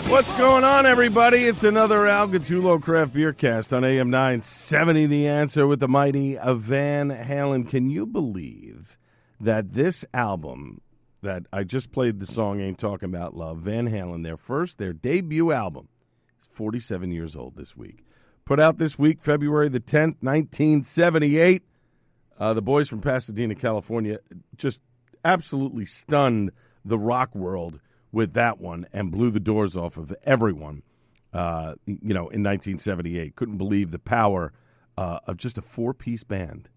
What's going on, everybody? It's another Al Gattulo Craft Beer Cast on AM 970 The Answer with the mighty Van Halen. Can you believe that this album that I just played the song Ain't Talking About Love, Van Halen, their debut album, is 47 years old this week. Put out this week, February the 10th, 1978. The boys from Pasadena, California, just absolutely stunned the rock world with that one and blew the doors off of everyone, in 1978. Couldn't believe the power of just a four-piece band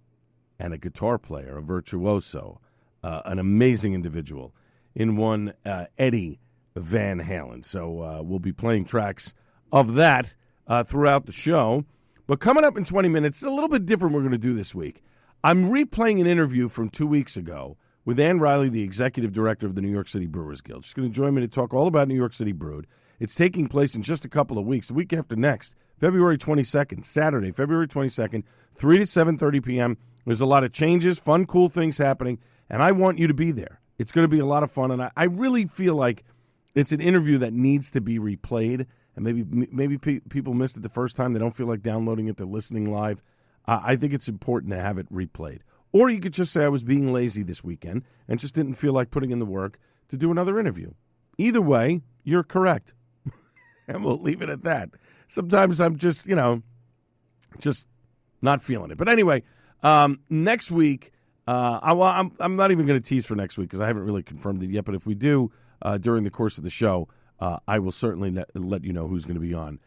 and a guitar player, a virtuoso, an amazing individual in one Eddie Van Halen. So we'll be playing tracks of that throughout the show. But coming up in 20 minutes, it's a little bit different we're going to do this week. I'm replaying an interview from 2 weeks ago with Ann Reilly, the executive director of the New York City Brewers Guild. She's going to join me to talk all about New York City Brewed. It's taking place in just a couple of weeks, the week after next, February 22nd, Saturday, February 22nd, 3 to 7:30 p.m. There's a lot of changes, fun, cool things happening, and I want you to be there. It's going to be a lot of fun, and I really feel like it's an interview that needs to be replayed, and maybe people missed it the first time. They don't feel like downloading it. They're listening live. I think it's important to have it replayed. Or you could just say I was being lazy this weekend and just didn't feel like putting in the work to do another interview. Either way, you're correct. And we'll leave it at that. Sometimes I'm just not feeling it. But anyway, next week, I'm not even going to tease for next week because I haven't really confirmed it yet. But if we do during the course of the show, I will certainly let you know who's going to be on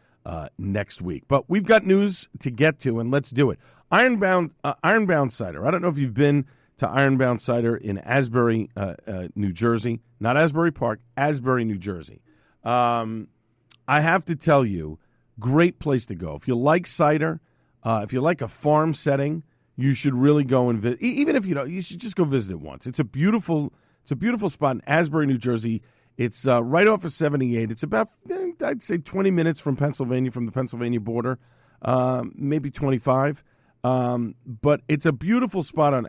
next week. But we've got news to get to, and let's do it. Ironbound Cider. I don't know if you've been to Ironbound Cider in Asbury, New Jersey. Not Asbury Park, Asbury, New Jersey. I have to tell you, great place to go. If you like cider, if you like a farm setting, you should really go and visit. Even if you don't, you should just go visit it once. It's a beautiful spot in Asbury, New Jersey. It's right off of 78. It's about, I'd say, 20 minutes from Pennsylvania, from the Pennsylvania border, maybe 25. But it's a beautiful spot in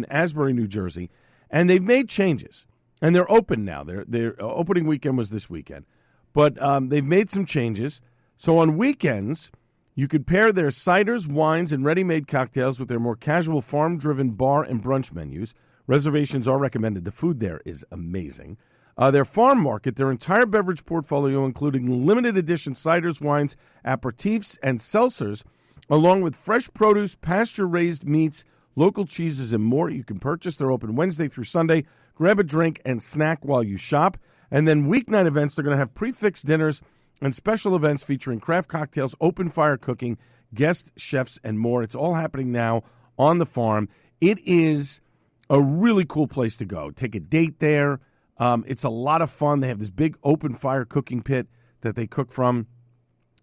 Asbury, New Jersey, and they've made changes, and they're open now. Their opening weekend was this weekend, but they've made some changes. So on weekends, you could pair their ciders, wines, and ready-made cocktails with their more casual farm-driven bar and brunch menus. Reservations are recommended. The food there is amazing. Their farm market, their entire beverage portfolio, including limited edition ciders, wines, aperitifs, and seltzers, along with fresh produce, pasture-raised meats, local cheeses, and more. You can purchase. They're open Wednesday through Sunday. Grab a drink and snack while you shop. And then weeknight events, they're going to have prefix dinners and special events featuring craft cocktails, open fire cooking, guest chefs, and more. It's all happening now on the farm. It is a really cool place to go. Take a date there. It's a lot of fun. They have this big open fire cooking pit that they cook from.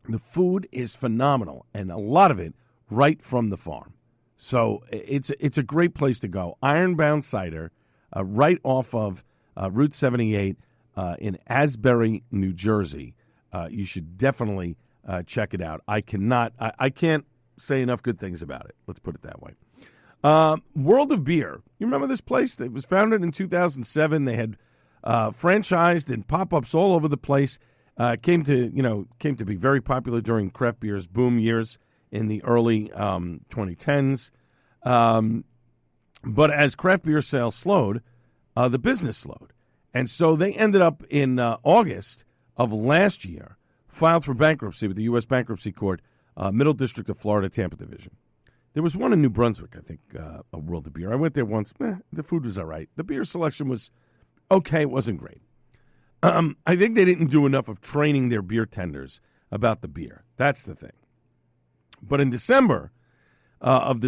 The food is phenomenal, and a lot of it right from the farm. So it's a great place to go. Ironbound Cider, right off of Route 78 in Asbury, New Jersey. You should definitely check it out. I can't say enough good things about it. Let's put it that way. World of Beer. You remember this place? It was founded in 2007. They had franchised and pop-ups all over the place. Came to be very popular during craft beer's boom years in the early 2010s. But as craft beer sales slowed, the business slowed. And so they ended up in August of last year, filed for bankruptcy with the U.S. Bankruptcy Court, Middle District of Florida, Tampa Division. There was one in New Brunswick, I think, a World of Beer. I went there once. The food was all right. The beer selection was okay. It wasn't great. I think they didn't do enough of training their beer tenders about the beer. That's the thing. But in December of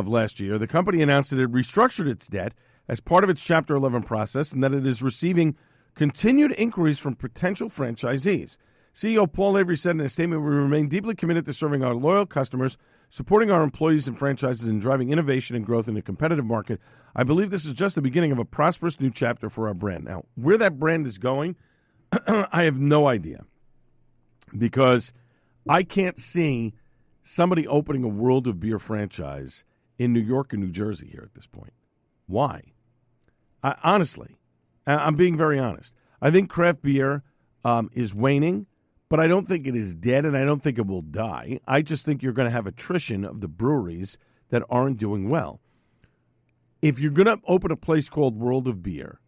last year, the company announced that it restructured its debt as part of its Chapter 11 process and that it is receiving continued inquiries from potential franchisees. CEO Paul Avery said in a statement, "We remain deeply committed to serving our loyal customers, supporting our employees and franchises, and driving innovation and growth in a competitive market. I believe this is just the beginning of a prosperous new chapter for our brand." Now, where that brand is going, I have no idea, because I can't see somebody opening a World of Beer franchise in New York and New Jersey here at this point. Why? Honestly, I'm being very honest. I think craft beer is waning, but I don't think it is dead, and I don't think it will die. I just think you're going to have attrition of the breweries that aren't doing well. If you're going to open a place called World of Beer,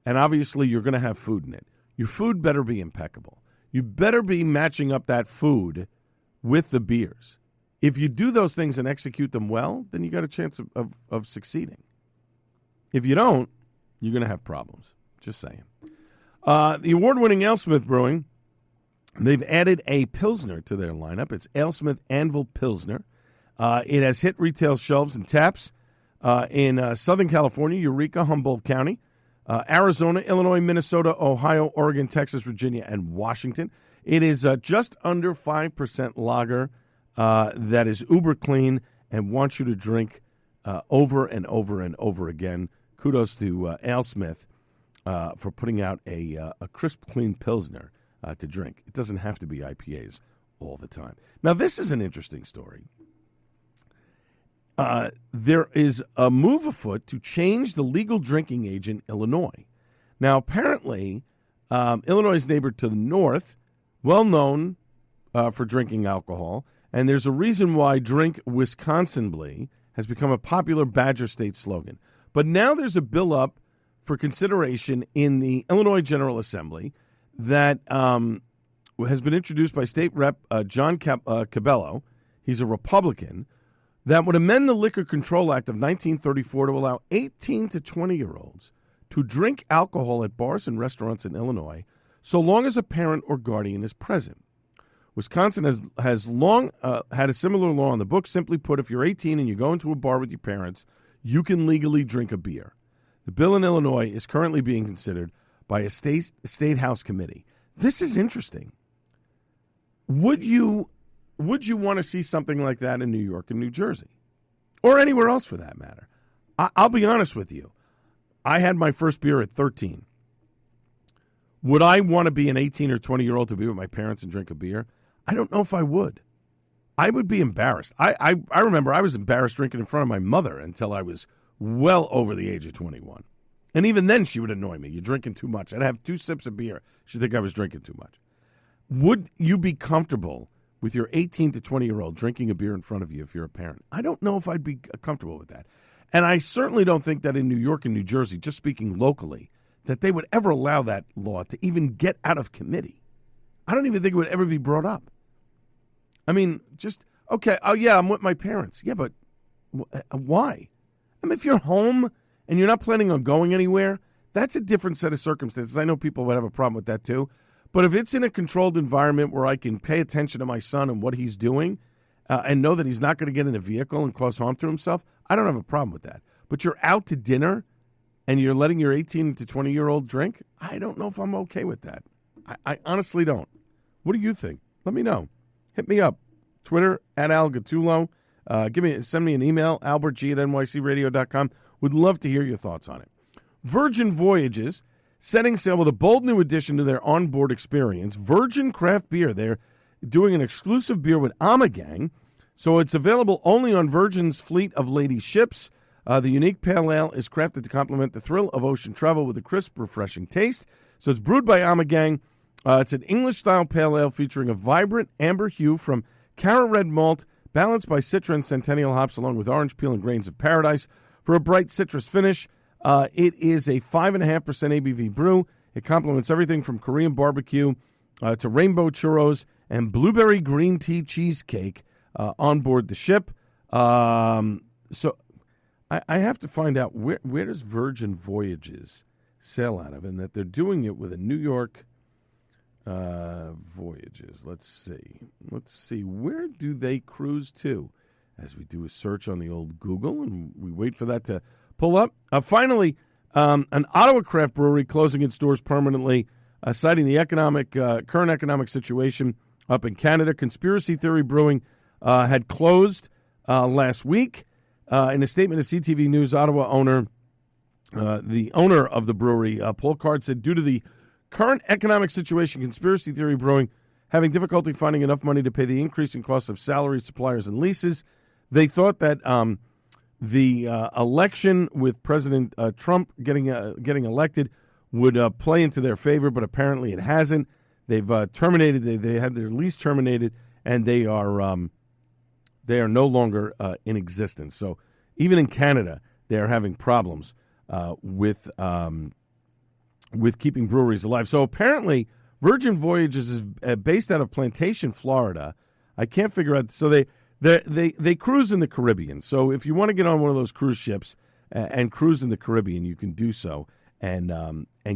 and obviously you're going to have food in it, your food better be impeccable. You better be matching up that food with the beers. If you do those things and execute them well, then you got a chance of succeeding. If you don't, you're going to have problems. Just saying. The award-winning Alesmith Brewing, they've added a Pilsner to their lineup. It's Alesmith Anvil Pilsner. It has hit retail shelves and taps in Southern California, Eureka, Humboldt County, Arizona, Illinois, Minnesota, Ohio, Oregon, Texas, Virginia, and Washington. It is just under 5% lager that is uber clean and wants you to drink over and over and over again. Kudos to Alesmith for putting out a crisp, clean Pilsner to drink. It doesn't have to be IPAs all the time. Now, this is an interesting story. There is a move afoot to change the legal drinking age in Illinois. Now, apparently, Illinois' neighbor to the north, well known for drinking alcohol, and there's a reason why Drink Wisconsinly has become a popular Badger State slogan. But now there's a bill up for consideration in the Illinois General Assembly that has been introduced by State Rep. John Cabello. He's a Republican, that would amend the Liquor Control Act of 1934 to allow 18 to 20-year-olds to drink alcohol at bars and restaurants in Illinois so long as a parent or guardian is present. Wisconsin has long had a similar law on the books. Simply put, if you're 18 and you go into a bar with your parents, you can legally drink a beer. The bill in Illinois is currently being considered by a state house committee. This is interesting. Would you want to see something like that in New York and New Jersey? Or anywhere else for that matter? I'll be honest with you. I had my first beer at 13. Would I want to be an 18 or 20-year-old to be with my parents and drink a beer? I don't know if I would. I would be embarrassed. I remember I was embarrassed drinking in front of my mother until I was well over the age of 21. And even then she would annoy me. You're drinking too much. I'd have 2 sips of beer. She'd think I was drinking too much. Would you be comfortable with your 18 to 20-year-old drinking a beer in front of you if you're a parent? I don't know if I'd be comfortable with that. And I certainly don't think that in New York and New Jersey, just speaking locally, that they would ever allow that law to even get out of committee. I don't even think it would ever be brought up. I mean, just, okay, oh yeah, I'm with my parents. Yeah, but why? I mean, if you're home and you're not planning on going anywhere, that's a different set of circumstances. I know people would have a problem with that too. But if it's in a controlled environment where I can pay attention to my son and what he's doing and know that he's not going to get in a vehicle and cause harm to himself, I don't have a problem with that. But you're out to dinner and you're letting your 18 to 20-year-old drink, I don't know if I'm okay with that. I honestly don't. What do you think? Let me know. Hit me up. Twitter, @AlGattulo. Send me an email, albertg@nycradio.com. Would love to hear your thoughts on it. Virgin Voyages, setting sail with a bold new addition to their onboard experience, Virgin Craft Beer. They're doing an exclusive beer with Amagang, so it's available only on Virgin's fleet of lady ships. The unique pale ale is crafted to complement the thrill of ocean travel with a crisp, refreshing taste. So it's brewed by Amagang. It's an English-style pale ale featuring a vibrant amber hue from Cara Red malt, balanced by Citra and Centennial hops, along with orange peel and grains of paradise for a bright citrus finish. It is a 5.5% ABV brew. It complements everything from Korean barbecue to rainbow churros and blueberry green tea cheesecake on board the ship. So I have to find out where does Virgin Voyages sail out of, and that they're doing it with a New York Voyages. Let's see. Where do they cruise to? As we do a search on the old Google, and we wait for that to pull up. Finally, an Ottawa craft brewery closing its doors permanently, citing the current economic situation up in Canada. Conspiracy Theory Brewing had closed last week. In a statement to CTV News, Ottawa owner, the owner of the brewery, Paul Card, said, due to the current economic situation, Conspiracy Theory Brewing having difficulty finding enough money to pay the increasing costs of salaries, suppliers, and leases, they thought that the election with President Trump getting elected would play into their favor, but apparently it hasn't. They've terminated. They had their lease terminated, and they are no longer in existence. So even in Canada, they are having problems with keeping breweries alive. So apparently, Virgin Voyages is based out of Plantation, Florida. I can't figure out. So they cruise in the Caribbean. So if you want to get on one of those cruise ships and cruise in the Caribbean, you can do so and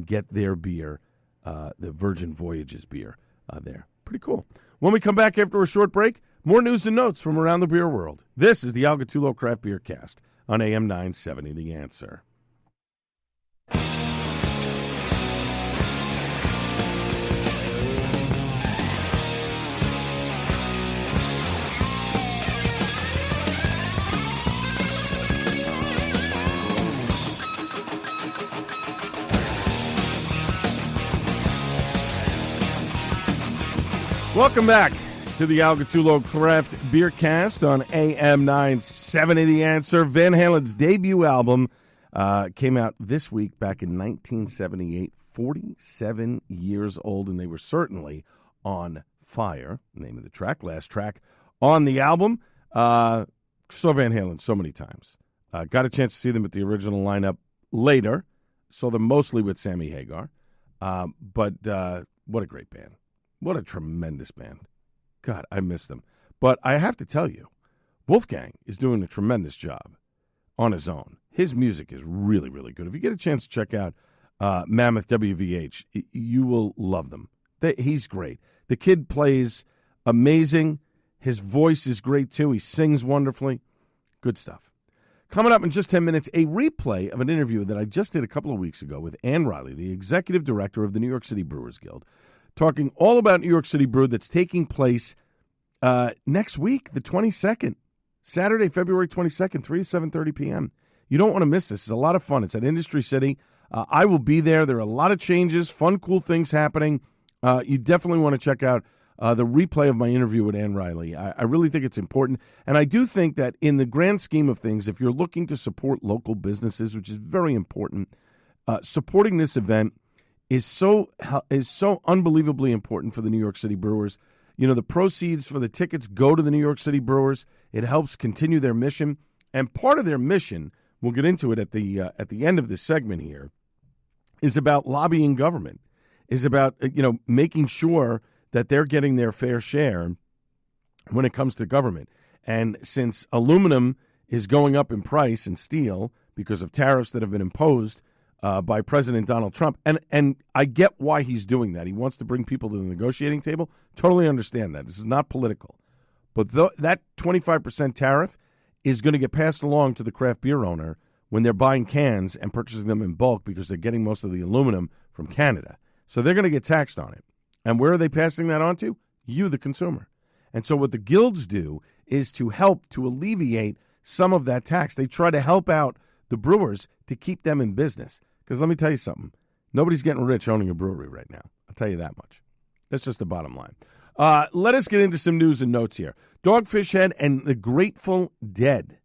get their beer, the Virgin Voyages beer there. Pretty cool. When we come back after a short break, more news and notes from around the beer world. This is the Al Gattullo Craft Beer Cast on AM 970, The Answer. Welcome back to the Al Gattullo Craft Beer Cast on AM 970, The Answer. Van Halen's debut album came out this week back in 1978, 47 years old, and they were certainly on fire. Name of the track, last track on the album. Saw Van Halen so many times. Got a chance to see them at the original lineup later. Saw them mostly with Sammy Hagar. But what a great band. What a tremendous band. God, I miss them. But I have to tell you, Wolfgang is doing a tremendous job on his own. His music is really, really good. If you get a chance to check out Mammoth WVH, you will love them. He's great. The kid plays amazing. His voice is great, too. He sings wonderfully. Good stuff. Coming up in just 10 minutes, a replay of an interview that I just did a couple of weeks ago with Ann Reilly, the executive director of the New York City Brewers Guild, talking all about New York City Brewed that's taking place next week, the 22nd, Saturday, February 22nd, 3 to 7:30 p.m. You don't want to miss this. It's a lot of fun. It's at Industry City. I will be there. There are a lot of changes, fun, cool things happening. You definitely want to check out the replay of my interview with Ann Reilly. I really think it's important. And I do think that in the grand scheme of things, if you're looking to support local businesses, which is very important, supporting this event is so unbelievably important for the New York City Brewers. You know, the proceeds for the tickets go to the New York City Brewers. It helps continue their mission. And part of their mission, we'll get into it at the end of this segment here, is about lobbying government, is about, making sure that they're getting their fair share when it comes to government. And since aluminum is going up in price and steel because of tariffs that have been imposed by President Donald Trump, and I get why he's doing that. He wants to bring people to the negotiating table. Totally understand that. This is not political. But that 25% tariff is going to get passed along to the craft beer owner when they're buying cans and purchasing them in bulk because they're getting most of the aluminum from Canada. So they're going to get taxed on it. And where are they passing that on to? You, the consumer. And so what the guilds do is to help to alleviate some of that tax. They try to help out the brewers to keep them in business. Because let me tell you something. Nobody's getting rich owning a brewery right now. I'll tell you that much. That's just the bottom line. Let us get into some news and notes here. Dogfish Head and the Grateful Dead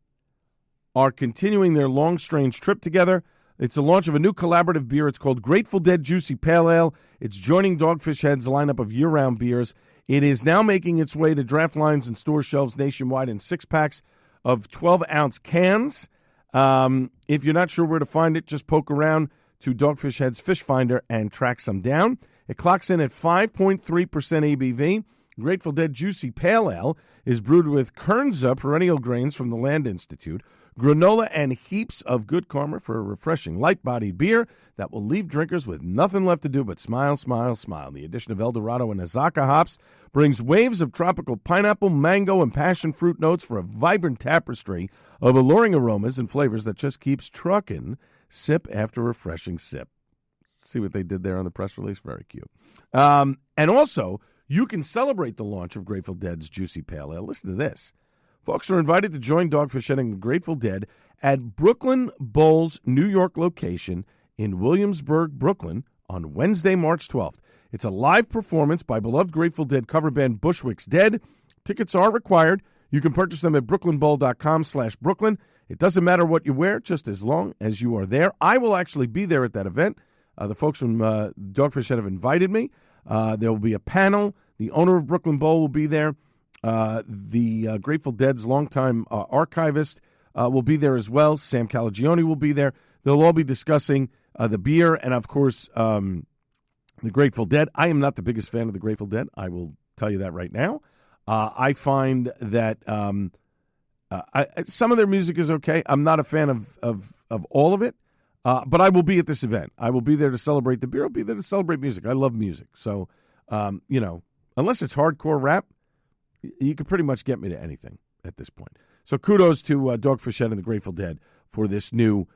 are continuing their long, strange trip together. It's the launch of a new collaborative beer. It's called Grateful Dead Juicy Pale Ale. It's joining Dogfish Head's lineup of year-round beers. It is now making its way to draft lines and store shelves nationwide in 6-packs of 12-ounce cans. If you're not sure where to find it, just poke around to Dogfish Head's Fish Finder and track some down. It clocks in at 5.3% ABV. Grateful Dead Juicy Pale Ale is brewed with Kernza perennial grains from the Land Institute, granola, and heaps of good karma for a refreshing, light-bodied beer that will leave drinkers with nothing left to do but smile, smile, smile. The addition of El Dorado and Azacca hops brings waves of tropical pineapple, mango, and passion fruit notes for a vibrant tapestry of alluring aromas and flavors that just keeps trucking, sip after refreshing sip. See what they did there on the press release? Very cute. And also, you can celebrate the launch of Grateful Dead's Juicy Pale Ale. Listen to this. Folks are invited to join Dogfish and the Grateful Dead at Brooklyn Bowl's New York location in Williamsburg, Brooklyn on Wednesday, March 12th. It's a live performance by beloved Grateful Dead cover band Bushwick's Dead. Tickets are required. You can purchase them at brooklynbowl.com/Brooklyn. It doesn't matter what you wear, just as long as you are there. I will actually be there at that event. The folks from Dogfish have invited me. There will be a panel. The owner of Brooklyn Bowl will be there. The Grateful Dead's longtime archivist will be there as well. Sam Calagione will be there. They'll all be discussing the beer and, of course, the Grateful Dead. I am not the biggest fan of the Grateful Dead. I will tell you that right now. I find that some of their music is okay. I'm not a fan of all of it. But I will be at this event. I will be there to celebrate the beer. I'll be there to celebrate music. I love music. So, unless it's hardcore rap, you can pretty much get me to anything at this point. So kudos to Dogfish Head and the Grateful Dead for this new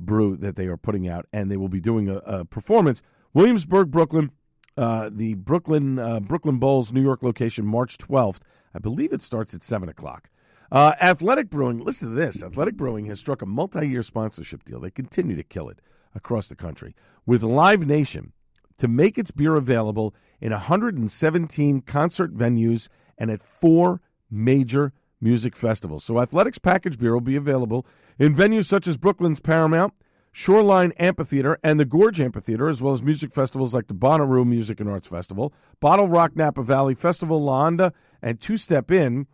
brew that they are putting out. And they will be doing a performance. Williamsburg, Brooklyn, the Brooklyn Bowls New York location, March 12th. I believe it starts at 7 o'clock. Athletic Brewing, listen to this. Athletic Brewing has struck a multi-year sponsorship deal. They continue to kill it across the country with Live Nation to make its beer available in 117 concert venues and at 4 major music festivals. So Athletic's packaged beer will be available in venues such as Brooklyn's Paramount, Shoreline Amphitheater, and the Gorge Amphitheater, as well as music festivals like the Bonnaroo Music and Arts Festival, Bottle Rock Napa Valley Festival, La Onda, and Two Step In.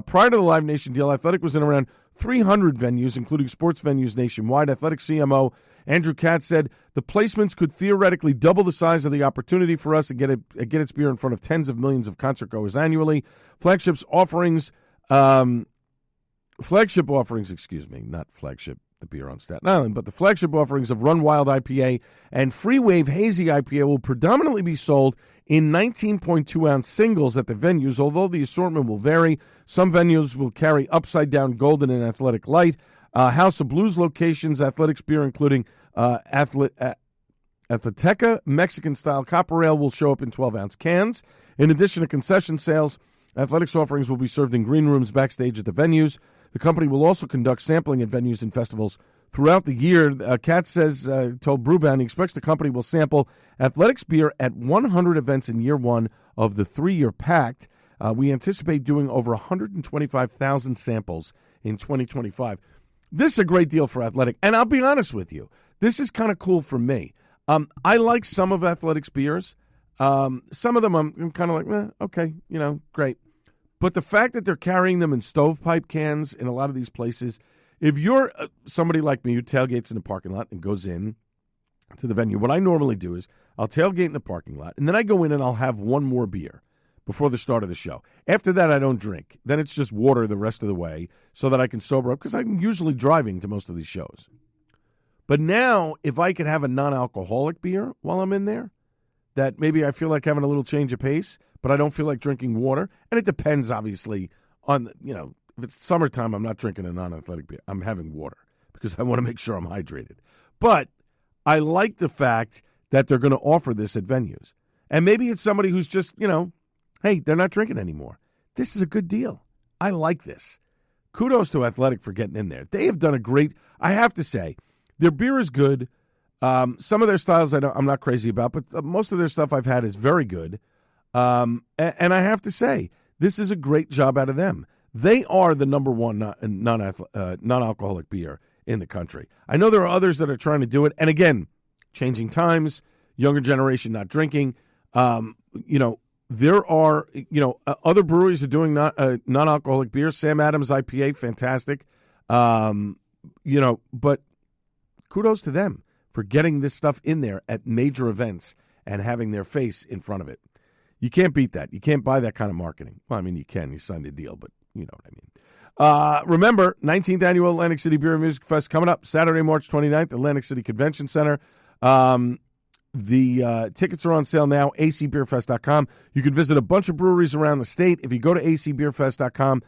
Prior to the Live Nation deal, Athletic was in around 300 venues, including sports venues nationwide. Athletic CMO Andrew Katz said the placements could theoretically double the size of the opportunity for us to get its beer in front of tens of millions of concert goers annually. Flagship offerings, the beer on Staten Island, but the flagship offerings of Run Wild IPA and Free Wave Hazy IPA will predominantly be sold in 19.2-ounce singles at the venues, although the assortment will vary. Some venues will carry Upside Down Golden and Athletic Light. House of Blues locations, Athletics beer, including Athleteca Mexican-style Copper Ale, will show up in 12-ounce cans. In addition to concession sales, Athletics offerings will be served in green rooms backstage at the venues. The company will also conduct sampling at venues and festivals throughout the year. Katz says, told Brewbound, he expects the company will sample Athletics beer at 100 events in year one of the 3-year pact. We anticipate doing over 125,000 samples in 2025. This is a great deal for Athletic. And I'll be honest with you, this is kind of cool for me. I like some of Athletic's beers. Some of them I'm kind of like, okay, great. But the fact that they're carrying them in stovepipe cans in a lot of these places, if you're somebody like me who tailgates in the parking lot and goes in to the venue, what I normally do is I'll tailgate in the parking lot, and then I go in and I'll have one more beer before the start of the show. After that, I don't drink. Then it's just water the rest of the way so that I can sober up, because I'm usually driving to most of these shows. But now, if I could have a non-alcoholic beer while I'm in there, that maybe I feel like having a little change of pace, but I don't feel like drinking water. And it depends, obviously, on, if it's summertime, I'm not drinking a non-athletic beer. I'm having water because I want to make sure I'm hydrated. But I like the fact that they're going to offer this at venues. And maybe it's somebody who's just, hey, they're not drinking anymore. This is a good deal. I like this. Kudos to Athletic for getting in there. They have done I have to say, their beer is good. Some of their styles I'm not crazy about, but most of their stuff I've had is very good. And I have to say, this is a great job out of them. They are the number one non-alcoholic beer in the country. I know there are others that are trying to do it. And again, changing times, younger generation not drinking. There are, other breweries are doing non-alcoholic beer. Sam Adams IPA, fantastic. But kudos to them for getting this stuff in there at major events and having their face in front of it. You can't beat that. You can't buy that kind of marketing. Well, I mean, you can. You signed a deal, but you know what I mean. Remember, 19th Annual Atlantic City Beer and Music Fest coming up Saturday, March 29th, Atlantic City Convention Center. The tickets are on sale now, acbeerfest.com. You can visit a bunch of breweries around the state. If you go to acbeerfest.com,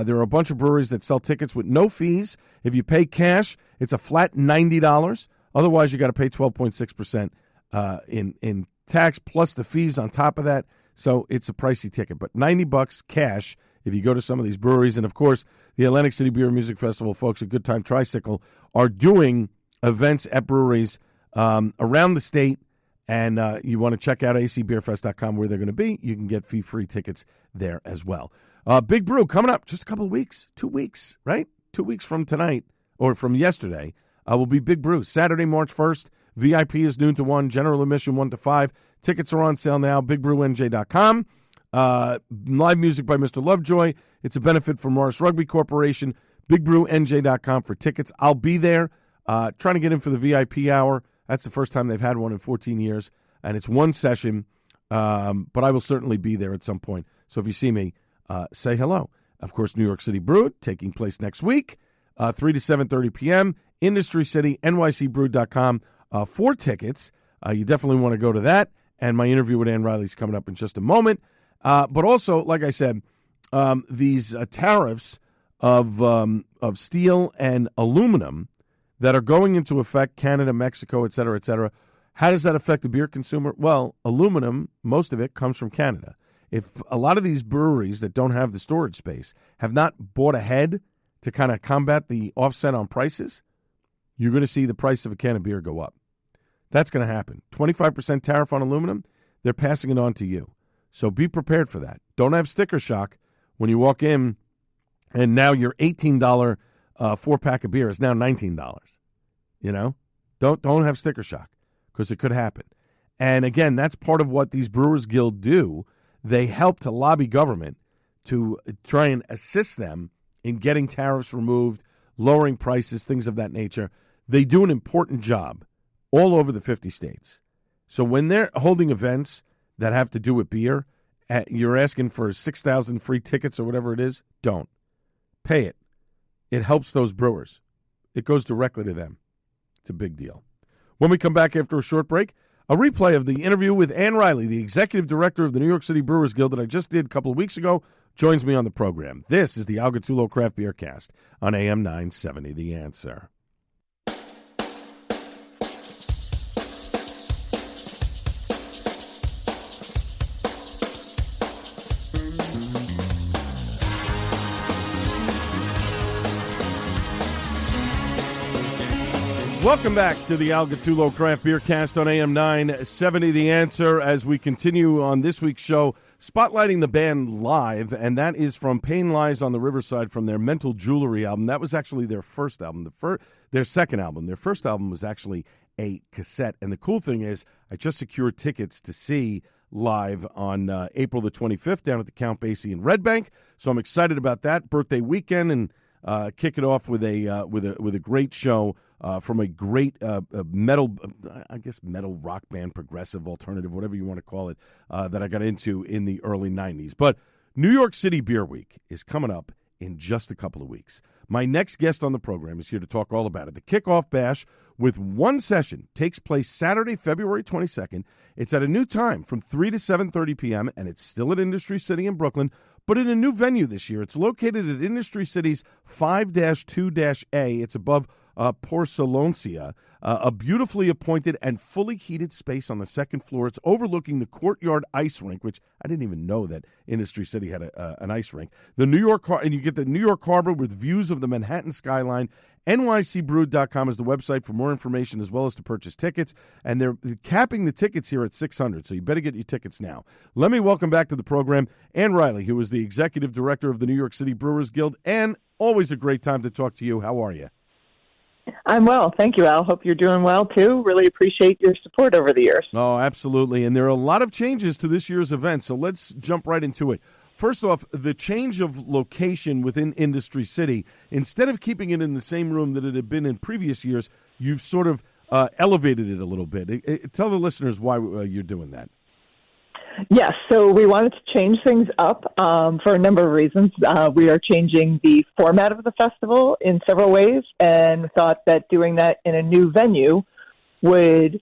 there are a bunch of breweries that sell tickets with no fees. If you pay cash, it's a flat $90. Otherwise, you got to pay 12.6% in tax plus the fees on top of that. So it's a pricey ticket, but $90 cash if you go to some of these breweries. And, of course, the Atlantic City Beer and Music Festival folks at Good Time Tricycle are doing events at breweries around the state. And you want to check out acbeerfest.com where they're going to be. You can get fee-free tickets there as well. Big Brew coming up just a couple of weeks, 2 weeks, right? 2 weeks from tonight or from yesterday will be Big Brew. Saturday, March 1st. VIP is noon to 1, general admission 1 to 5. Tickets are on sale now, bigbrewNJ.com. Live music by Mr. Lovejoy. It's a benefit for Morris Rugby Corporation. BigBrewNJ.com for tickets. I'll be there trying to get in for the VIP hour. That's the first time they've had one in 14 years, and it's one session, but I will certainly be there at some point. So if you see me, say hello. Of course, New York City Brewed, taking place next week, 3 to 7:30 p.m., Industry City, NYCBrewed.com for tickets. You definitely want to go to that, and my interview with Ann Reilly is coming up in just a moment. But also, like I said, these tariffs of steel and aluminum that are going into effect, Canada, Mexico, et cetera, how does that affect the beer consumer? Well, aluminum, most of it comes from Canada. If a lot of these breweries that don't have the storage space have not bought ahead to kind of combat the offset on prices, you're going to see the price of a can of beer go up. That's going to happen. 25% tariff on aluminum, they're passing it on to you. So be prepared for that. Don't have sticker shock when you walk in and now your $18 4-pack of beer is now $19. You know? Don't have sticker shock because it could happen. And again, that's part of what these Brewers Guild do. They help to lobby government to try and assist them in getting tariffs removed, lowering prices, things of that nature. They do an important job all over the 50 states. So when they're holding events that have to do with beer, you're asking for 6,000 free tickets or whatever it is, don't. Pay it. It helps those brewers. It goes directly to them. It's a big deal. When we come back after a short break, a replay of the interview with Ann Reilly, the executive director of the New York City Brewers Guild that I just did a couple of weeks ago, joins me on the program. This is the Al Gattullo Craft Beer Cast on AM 970, The Answer. Welcome back to the Al Gattullo Craft Beer Cast on AM 970, The Answer, as we continue on this week's show, spotlighting the band live, and that is from Pain Lies on the Riverside from their Mental Jewelry album. That was actually their first album, their second album. Their first album was actually a cassette, and the cool thing is I just secured tickets to see live on April the 25th down at the Count Basie in Red Bank, so I'm excited about that birthday weekend and kick it off with a great show. From a great metal, I guess metal rock band, progressive, alternative, whatever you want to call it, that I got into in the early 90s. But New York City Beer Week is coming up in just a couple of weeks. My next guest on the program is here to talk all about it. The Kickoff Bash with one session takes place Saturday, February 22nd. It's at a new time from 3 to 7:30 p.m., and it's still at Industry City in Brooklyn, but in a new venue this year. It's located at Industry City's 5-2-A. It's above Porceloncia, a beautifully appointed and fully heated space on the second floor. It's overlooking the Courtyard Ice Rink, which I didn't even know that Industry City had an ice rink. The New York and you get the New York Harbor with views of the Manhattan skyline. NYCBrewed.com is the website for more information as well as to purchase tickets. And they're capping the tickets here at 600, so you better get your tickets now. Let me welcome back to the program Ann Reilly, who is the executive director of the New York City Brewers Guild. Ann, always a great time to talk to you. How are you? I'm well. Thank you, Al. Hope you're doing well, too. Really appreciate your support over the years. Oh, absolutely. And there are a lot of changes to this year's event, so let's jump right into it. First off, the change of location within Industry City, instead of keeping it in the same room that it had been in previous years, you've sort of elevated it a little bit. Tell the listeners why you're doing that. Yes, so we wanted to change things up for a number of reasons. We are changing the format of the festival in several ways and thought that doing that in a new venue would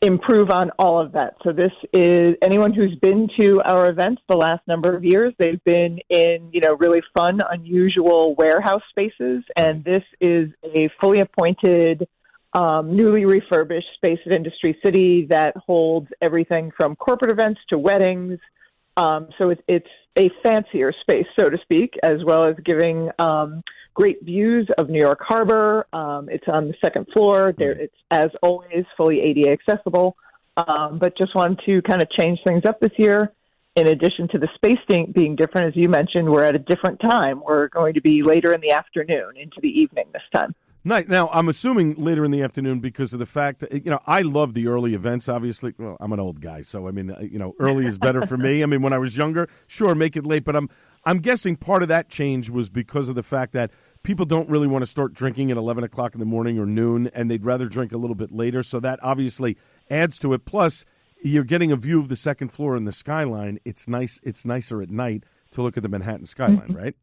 improve on all of that. So this is anyone who's been to our events the last number of years, they've been in, really fun, unusual warehouse spaces, and this is a fully appointed newly refurbished space at Industry City that holds everything from corporate events to weddings. So it's a fancier space, so to speak, as well as giving great views of New York Harbor. It's on the second floor. It's, as always, fully ADA accessible. But just wanted to kind of change things up this year. In addition to the space being different, as you mentioned, we're at a different time. We're going to be later in the afternoon into the evening this time. Nice. Now, I'm assuming later in the afternoon because of the fact that, I love the early events, obviously. Well, I'm an old guy, so, early is better for me. When I was younger, sure, make it late. But I'm guessing part of that change was because of the fact that people don't really want to start drinking at 11 o'clock in the morning or noon, and they'd rather drink a little bit later. So that obviously adds to it. Plus, you're getting a view of the second floor and the skyline. It's nice. It's nicer at night to look at the Manhattan skyline, right?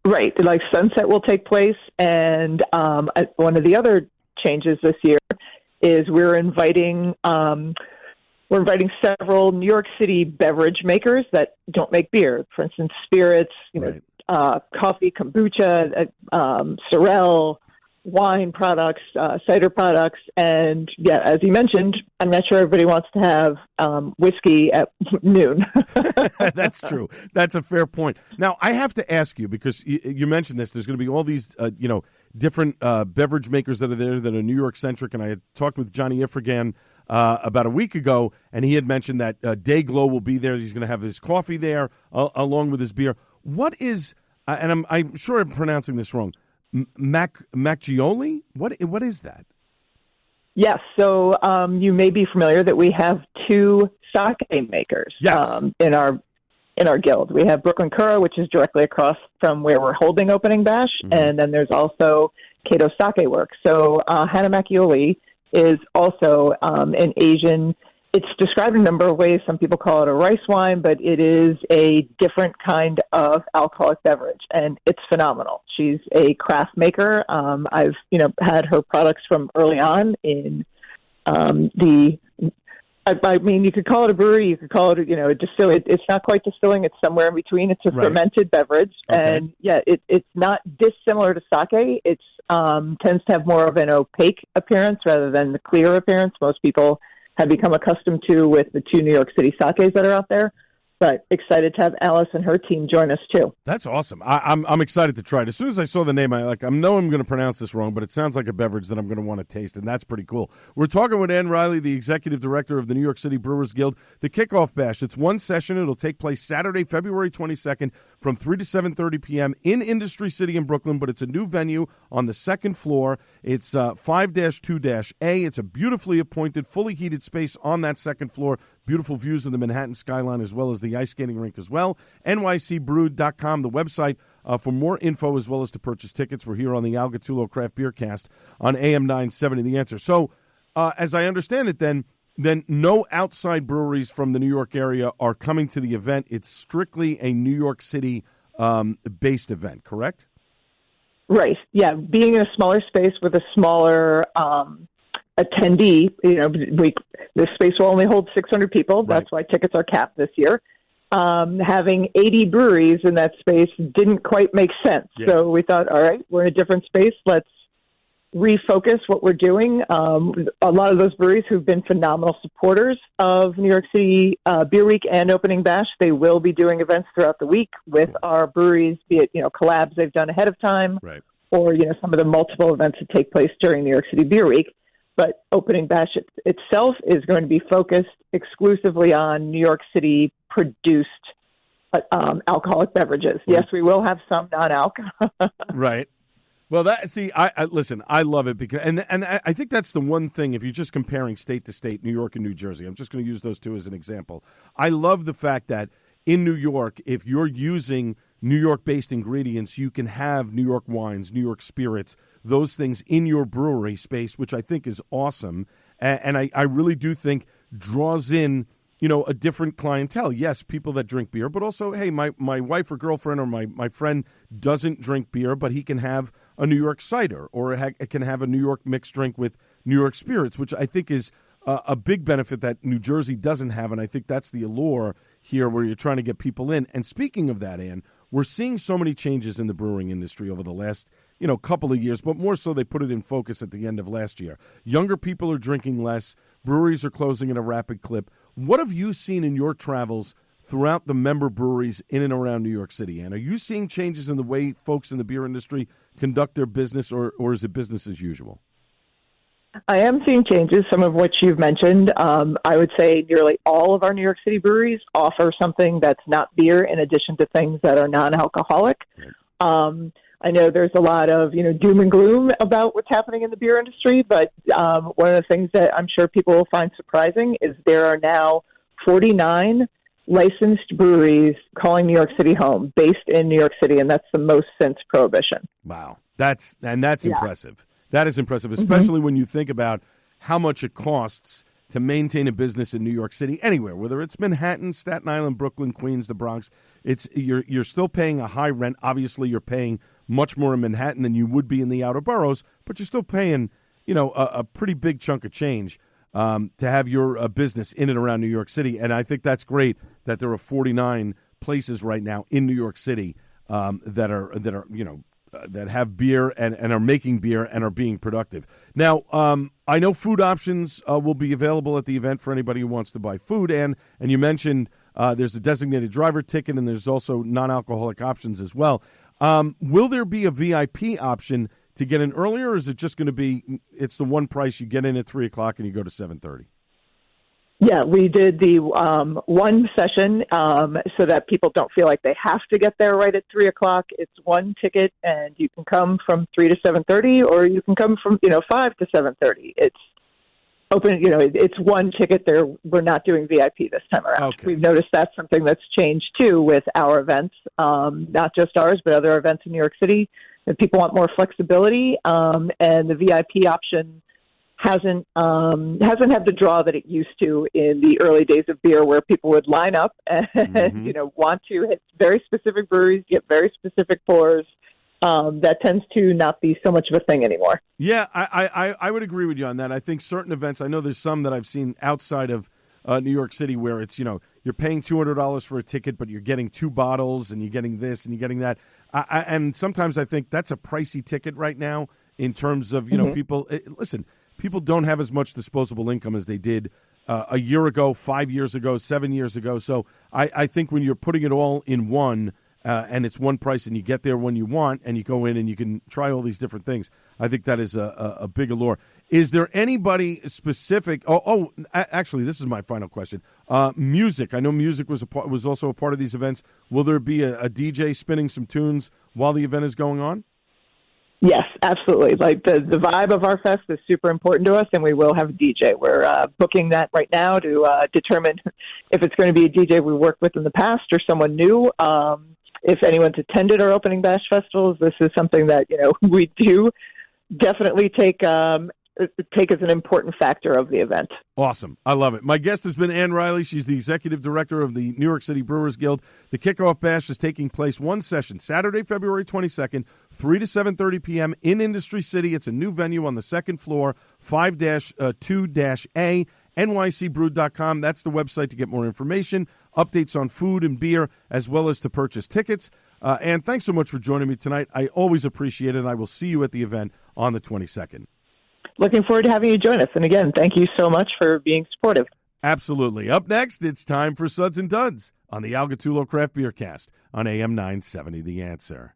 Right. Like sunset will take place. And one of the other changes this year is we're inviting several New York City beverage makers that don't make beer. For instance, spirits, right. Coffee, kombucha, Sorrel, wine products, cider products. And yeah, as you mentioned, I'm not sure everybody wants to have whiskey at noon. That's true. That's a fair point. Now, I have to ask you, because you mentioned this, there's going to be all these, different beverage makers that are there that are New York-centric, and I had talked with Johnny Ifrigan about a week ago, and he had mentioned that Dayglow will be there. He's going to have his coffee there along with his beer. What is, and I'm sure I'm pronouncing this wrong, Macchioli? What is that? Yes, so you may be familiar that we have two sake makers in our guild. We have Brooklyn Kura, which is directly across from where we're holding Opening Bash, and then there's also Kato Sake Works. So Hana Macchioli is also an Asian. It's described a number of ways. Some people call it a rice wine, but it is a different kind of alcoholic beverage, and it's phenomenal. She's a craft maker. I've had her products from early on in you could call it a brewery, you could call it a distillery. It's not quite distilling; it's somewhere in between. It's a fermented beverage, and it's not dissimilar to sake. It's tends to have more of an opaque appearance rather than the clear appearance most people have become accustomed to with the two New York City sakes that are out there. But excited to have Alice and her team join us too. That's awesome. I'm excited to try it. As soon as I saw the name, I know I'm going to pronounce this wrong, but it sounds like a beverage that I'm going to want to taste, and that's pretty cool. We're talking with Ann Reilly, the executive director of the New York City Brewers Guild. The Kickoff Bash, it's one session. It'll take place Saturday, February 22nd from 3 to 7:30 p.m. in Industry City in Brooklyn, but it's a new venue on the second floor. It's 5-2-A. It's a beautifully appointed, fully heated space on that second floor. Beautiful views of the Manhattan skyline as well as the ice skating rink as well. NYCBrewed.com, the website for more info as well as to purchase tickets. We're here on the Al Gattullo Craft Beer Cast on AM 970 The Answer. So as I understand it then no outside breweries from the New York area are coming to the event. It's strictly a New York City based event, correct? Right. Yeah. Being in a smaller space with a smaller attendee, the space will only hold 600 people. Right. That's why tickets are capped this year. Having 80 breweries in that space didn't quite make sense. Yeah. So we thought, all right, we're in a different space. Let's refocus what we're doing. A lot of those breweries who've been phenomenal supporters of New York City Beer Week and Opening Bash, they will be doing events throughout the week with our breweries, be it, collabs they've done ahead of time, right, or, some of the multiple events that take place during New York City Beer Week. But Opening Bash itself is going to be focused exclusively on New York City produced alcoholic beverages. Yes, we will have some non-alc. Right. Well, listen, I love it because, and I think that's the one thing, if you're just comparing state to state, New York and New Jersey, I'm just going to use those two as an example. I love the fact that in New York, if you're using New York-based ingredients, you can have New York wines, New York spirits, those things in your brewery space, which I think is awesome. And I really do think draws in a different clientele. Yes, people that drink beer, but also, hey, my wife or girlfriend or my friend doesn't drink beer, but he can have a New York cider or can have a New York mixed drink with New York spirits, which I think is a big benefit that New Jersey doesn't have, and I think that's the allure here where you're trying to get people in. And speaking of that, Ann, we're seeing so many changes in the brewing industry over the last couple of years, but more so they put it in focus at the end of last year. Younger people are drinking less. Breweries are closing at a rapid clip. What have you seen in your travels throughout the member breweries in and around New York City? And are you seeing changes in the way folks in the beer industry conduct their business, or is it business as usual? I am seeing changes, some of which you've mentioned. I would say nearly all of our New York City breweries offer something that's not beer in addition to things that are non-alcoholic. Right. I know there's a lot of, doom and gloom about what's happening in the beer industry, but one of the things that I'm sure people will find surprising is there are now 49 licensed breweries calling New York City home, based in New York City, and that's the most since Prohibition. Wow. That's impressive. That is impressive, especially when you think about how much it costs to maintain a business in New York City, anywhere, whether it's Manhattan, Staten Island, Brooklyn, Queens, the Bronx. You're still paying a high rent. Obviously, you're paying much more in Manhattan than you would be in the outer boroughs, but you're still paying, a pretty big chunk of change to have your business in and around New York City. And I think that's great that there are 49 places right now in New York City that have beer and are making beer and are being productive. Now, I know food options will be available at the event for anybody who wants to buy food. And you mentioned there's a designated driver ticket, and there's also non-alcoholic options as well. Will there be a VIP option to get in earlier, or is it just going to be it's the one price, you get in at 3 o'clock and you go to 7:30? Yeah, we did the one session so that people don't feel like they have to get there right at 3 o'clock. It's one ticket, and you can come from 3 to 7:30, or you can come from 5 to 7:30. It's open. It's one ticket. There, we're not doing VIP this time around. Okay. We've noticed that's something that's changed too with our events, not just ours, but other events in New York City. And people want more flexibility, and the VIP option hasn't had the draw that it used to in the early days of beer, where people would line up and want to hit very specific breweries, get very specific pours. That tends to not be so much of a thing anymore. Yeah, I would agree with you on that. I think certain events, I know there's some that I've seen outside of New York City where it's, you're paying $200 for a ticket, but you're getting 2 bottles and you're getting this and you're getting that. And sometimes I think that's a pricey ticket right now in terms of, people. Listen, people don't have as much disposable income as they did a year ago, 5 years ago, 7 years ago. So I think when you're putting it all in one, and it's one price, and you get there when you want, and you go in and you can try all these different things, I think that is a big allure. Is there anybody specific? Actually, this is my final question. Music. I know music was also a part of these events. Will there be a DJ spinning some tunes while the event is going on? Yes, absolutely. Like the vibe of our fest is super important to us, and we will have a DJ. We're booking that right now to determine if it's going to be a DJ we worked with in the past or someone new. If anyone's attended our opening bash festivals, this is something that we do definitely take as an important factor of the event. Awesome. I love it. My guest has been Ann Reilly. She's the executive director of the New York City Brewers Guild. The kickoff bash is taking place one session, Saturday, February 22nd, 3 to 7:30 p.m. in Industry City. It's a new venue on the second floor, 5-2-A, NYCBrewed.com. That's the website to get more information, updates on food and beer, as well as to purchase tickets. Ann, thanks so much for joining me tonight. I always appreciate it, and I will see you at the event on the 22nd. Looking forward to having you join us. And again, thank you so much for being supportive. Absolutely. Up next, it's time for Suds and Duds on the Al Gattullo Craft Beer Cast on AM 970 The Answer.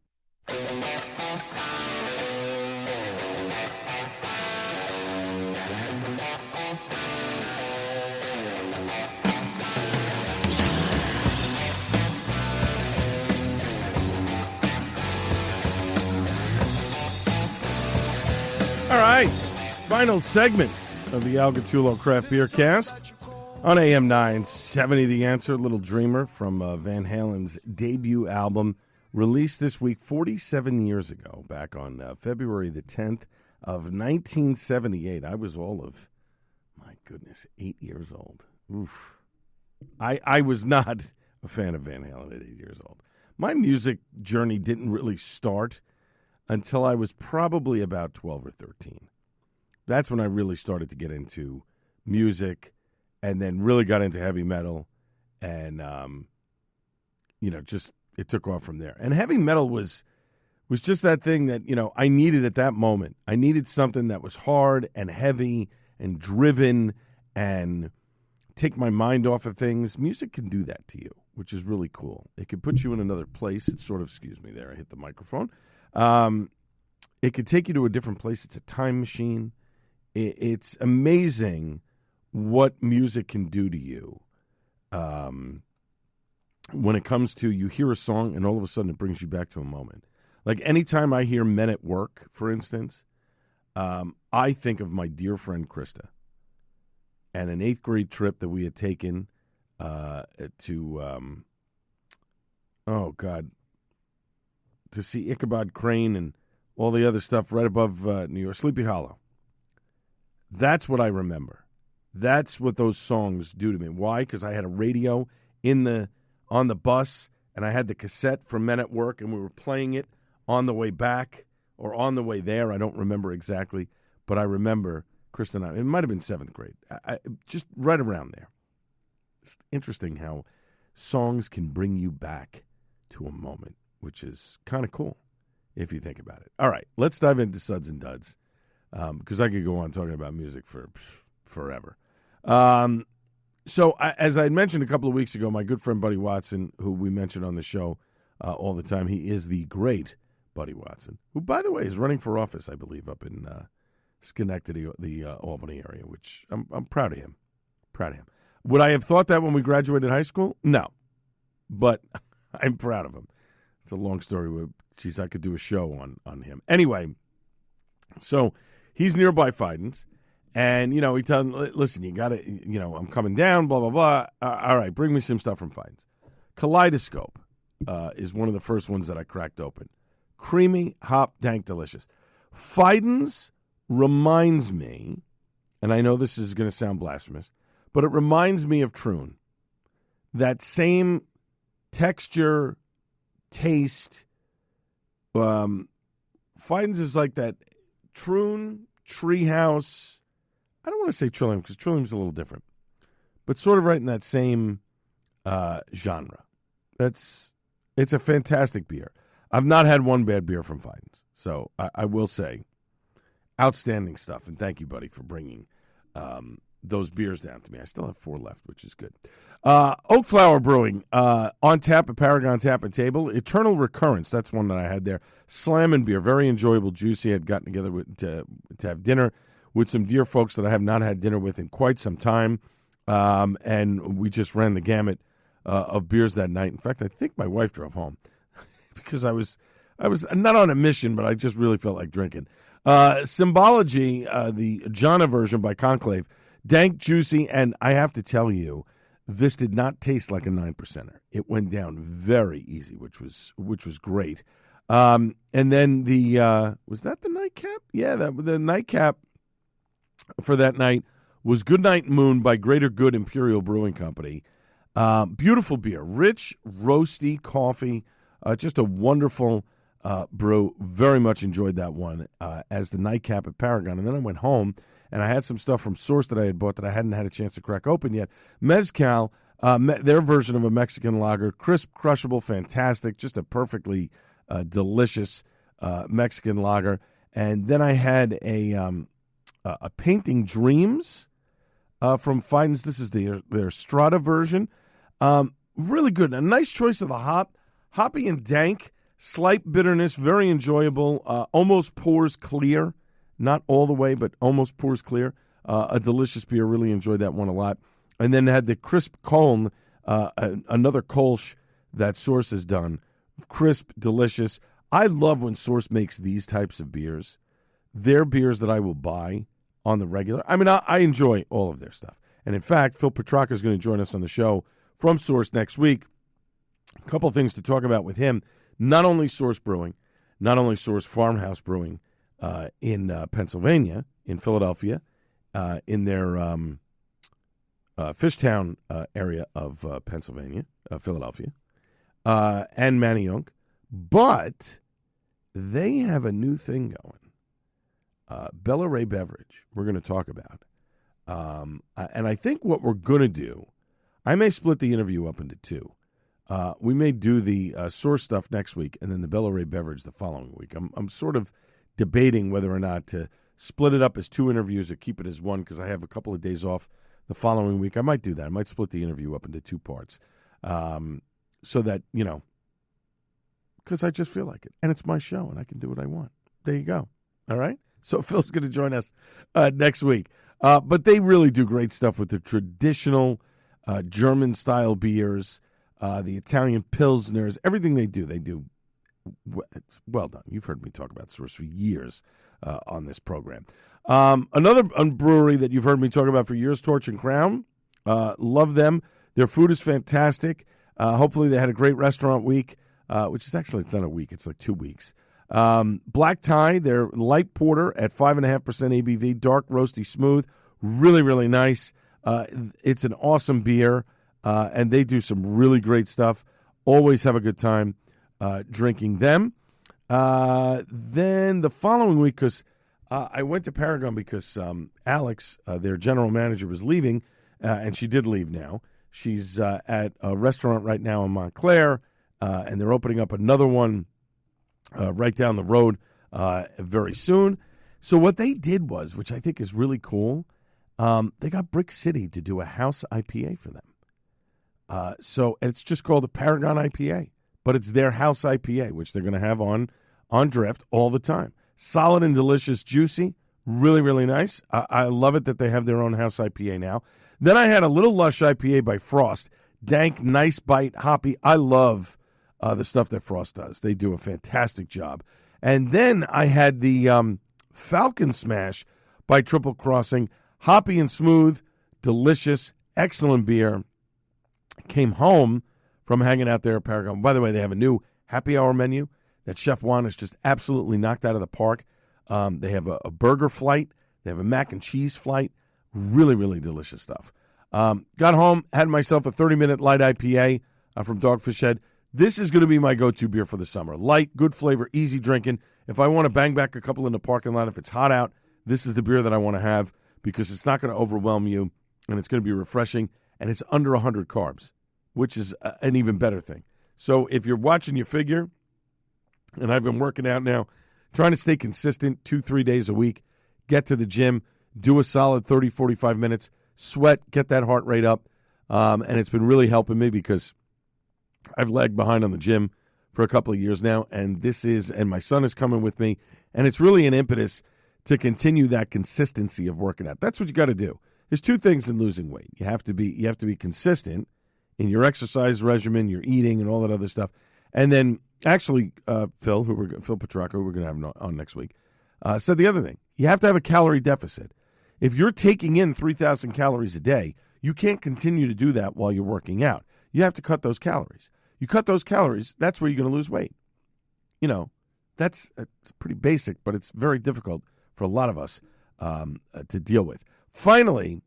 All right. Final segment of the Al Gattullo Craft Beer Cast on AM 970 The Answer. Little Dreamer from Van Halen's debut album, released this week 47 years ago, back on February the 10th of 1978. I was all of, my goodness, 8 years old. Oof. I was not a fan of Van Halen at 8 years old. My music journey didn't really start until I was probably about 12 or 13. That's when I really started to get into music and then really got into heavy metal. And, just it took off from there. And heavy metal was just that thing that, I needed at that moment. I needed something that was hard and heavy and driven and take my mind off of things. Music can do that to you, which is really cool. It can put you in another place. It's sort of, excuse me there, I hit the microphone. It could take you to a different place. It's a time machine. It's amazing what music can do to you. When it comes to, you hear a song and all of a sudden it brings you back to a moment. Like anytime I hear Men at Work, for instance, I think of my dear friend Krista and an 8th grade trip that we had taken to see Ichabod Crane and all the other stuff right above New York, Sleepy Hollow. That's what I remember. That's what those songs do to me. Why? Because I had a radio on the bus, and I had the cassette from Men at Work, and we were playing it on the way back or on the way there. I don't remember exactly, but I remember Krista and I. It might have been 7th grade, just right around there. It's interesting how songs can bring you back to a moment, which is kind of cool if you think about it. All right, let's dive into Suds and Duds, because I could go on talking about music for forever. So as I had mentioned a couple of weeks ago, my good friend Buddy Watson, who we mentioned on the show all the time, he is the great Buddy Watson, who, by the way, is running for office, I believe, up in Schenectady, the Albany area, which I'm proud of him. Proud of him. Would I have thought that when we graduated high school? No. But I'm proud of him. It's a long story. Geez, I could do a show on him. Anyway, so he's nearby Fidens. And, he tells him, listen, you got to, I'm coming down, blah, blah, blah. All right, bring me some stuff from Fidens. Kaleidoscope is one of the first ones that I cracked open. Creamy, hop, dank, delicious. Fidens reminds me, and I know this is going to sound blasphemous, but it reminds me of Troon. That same texture, taste. Fidens is like that Troon, Treehouse. I don't want to say Trillium because Trillium's a little different, but sort of right in that same genre. It's a fantastic beer. I've not had one bad beer from Fidens, so I will say outstanding stuff. And thank you, buddy, for bringing those beers down to me. I still have 4 left, which is good. Oak Flower Brewing on tap at Paragon Tap and Table. Eternal Recurrence, that's one that I had there. Slammin' beer, very enjoyable, juicy. I'd gotten together to have dinner with some dear folks that I have not had dinner with in quite some time, and we just ran the gamut of beers that night. In fact, I think my wife drove home because I was not on a mission, but I just really felt like drinking. Symbology, the Jana version by Conclave, dank, juicy, and I have to tell you, this did not taste like a 9%er. It went down very easy, which was great. And then was that the nightcap? Yeah, the nightcap for that night was Goodnight Moon by Greater Good Imperial Brewing Company. Beautiful beer, rich, roasty coffee, just a wonderful brew. Very much enjoyed that one as the nightcap at Paragon. And then I went home and I had some stuff from Source that I had bought that I hadn't had a chance to crack open yet. Mezcal, their version of a Mexican lager, crisp, crushable, fantastic, just a perfectly delicious Mexican lager. And then I had a Painting Dreams from Fidens. This is their Strata version. Really good. A nice choice of the hop. Hoppy and dank. Slight bitterness. Very enjoyable. Almost pours clear. Not all the way, but almost pours clear. A delicious beer. Really enjoyed that one a lot. And then had the crisp Koln, another Kolsch that Source has done. Crisp, delicious. I love when Source makes these types of beers. They're beers that I will buy on the regular. I mean, I enjoy all of their stuff. And in fact, Phil Petrarca is going to join us on the show from Source next week. A couple of things to talk about with him. Not only Source Brewing, not only Source Farmhouse Brewing in Pennsylvania, in Philadelphia, in their Fishtown area of Pennsylvania, Philadelphia, and Manayunk. But they have a new thing going. Bella Ray Beverage, we're going to talk about. And I think what we're going to do, I may split the interview up into two. We may do the source stuff next week and then the Bella Ray Beverage the following week. I'm sort of debating whether or not to split it up as two interviews or keep it as one because I have a couple of days off the following week. I might do that. I might split the interview up into two parts so that, because I just feel like it. And it's my show and I can do what I want. There you go. All right? So Phil's going to join us next week. But they really do great stuff with the traditional German-style beers, the Italian Pilsners, everything they do. It's well done. You've heard me talk about Source for years on this program. Another brewery that you've heard me talk about for years, Torch and Crown. Love them. Their food is fantastic. Hopefully they had a great restaurant week, which is actually, it's not a week. It's like 2 weeks. Black Tie, their light porter at 5.5% ABV, dark, roasty, smooth. Really, really nice. It's an awesome beer, and they do some really great stuff. Always have a good time drinking them. Then the following week, because I went to Paragon because Alex, their general manager, was leaving, and she did leave now. She's at a restaurant right now in Montclair, and they're opening up another one right down the road very soon. So what they did was, which I think is really cool, they got Brick City to do a house IPA for them. So it's just called the Paragon IPA, but it's their house IPA, which they're going to have on draft all the time. Solid and delicious, juicy, really, really nice. I love it that they have their own house IPA now. Then I had a Little Lush IPA by Frost. Dank, nice bite, hoppy. I love the stuff that Frost does. They do a fantastic job. And then I had the Falcon Smash by Triple Crossing. Hoppy and smooth, delicious, excellent beer. Came home from hanging out there at Paragon. By the way, they have a new happy hour menu that Chef Juan has just absolutely knocked out of the park. They have a burger flight. They have a mac and cheese flight. Really, really delicious stuff. Got home, had myself a 30-minute light IPA from Dogfish Head. This is going to be my go-to beer for the summer. Light, good flavor, easy drinking. If I want to bang back a couple in the parking lot, if it's hot out, this is the beer that I want to have because it's not going to overwhelm you, and it's going to be refreshing, and it's under 100 carbs, which is an even better thing. So if you're watching your figure, and I've been working out now, trying to stay consistent 2-3 days a week, get to the gym, do a solid 30, 45 minutes, sweat, get that heart rate up, and it's been really helping me because I've lagged behind on the gym for a couple of years now, and my son is coming with me, and it's really an impetus to continue that consistency of working out. That's what you got to do. There's two things in losing weight. You have to be consistent in your exercise regimen, your eating, and all that other stuff. And then, actually, Phil Petracco, who we're going to have on next week, said the other thing. You have to have a calorie deficit. If you're taking in 3,000 calories a day, you can't continue to do that while you're working out. You have to cut those calories. You cut those calories, that's where you're going to lose weight. That's pretty basic, but it's very difficult for a lot of us to deal with. Finally,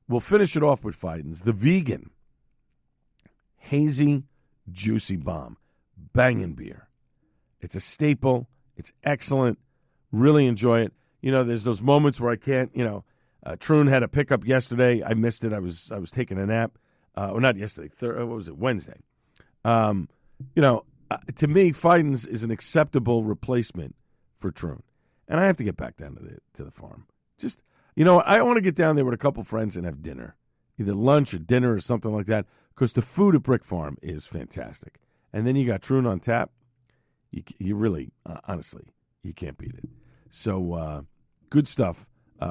we'll finish it off with Fidens, the vegan, hazy, juicy bomb, banging beer. It's a staple. It's excellent. Really enjoy it. There's those moments where I can't, Troon had a pickup yesterday. I missed it. I was taking a nap. Not yesterday. Wednesday. To me, Fidens is an acceptable replacement for Troon. And I have to get back down to the farm. Just, I want to get down there with a couple friends and have dinner. Either lunch or dinner or something like that. Because the food at Brick Farm is fantastic. And then you got Troon on tap. You really, honestly, you can't beat it. So, good stuff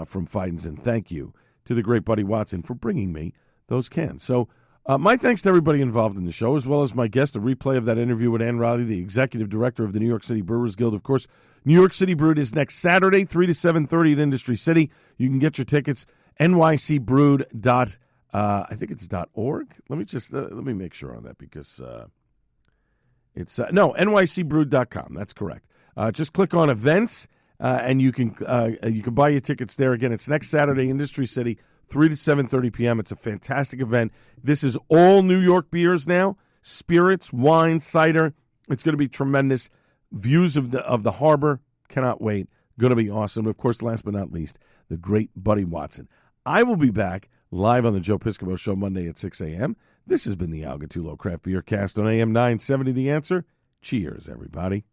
from Fidens. And thank you to the great Buddy Watson for bringing me those cans. So, my thanks to everybody involved in the show, as well as my guest, a replay of that interview with Ann Reilly, the executive director of the New York City Brewers Guild. Of course, New York City Brewed is next Saturday, 3 to 7:30 at Industry City. You can get your tickets, NYC Brewed. I think it's .org. Let me make sure on that because it's NYCBrewed.com. That's correct. Just click on events, and you can buy your tickets there. Again, it's next Saturday, Industry City, 3 to 7:30 p.m. It's a fantastic event. This is all New York beers now, spirits, wine, cider. It's going to be tremendous. Views of the harbor, cannot wait. Going to be awesome. Of course, last but not least, the great Buddy Watson. I will be back live on the Joe Piscopo Show Monday at 6 a.m. This has been the Al Gattullo Craft Beer Cast on AM 970 The Answer. Cheers, everybody.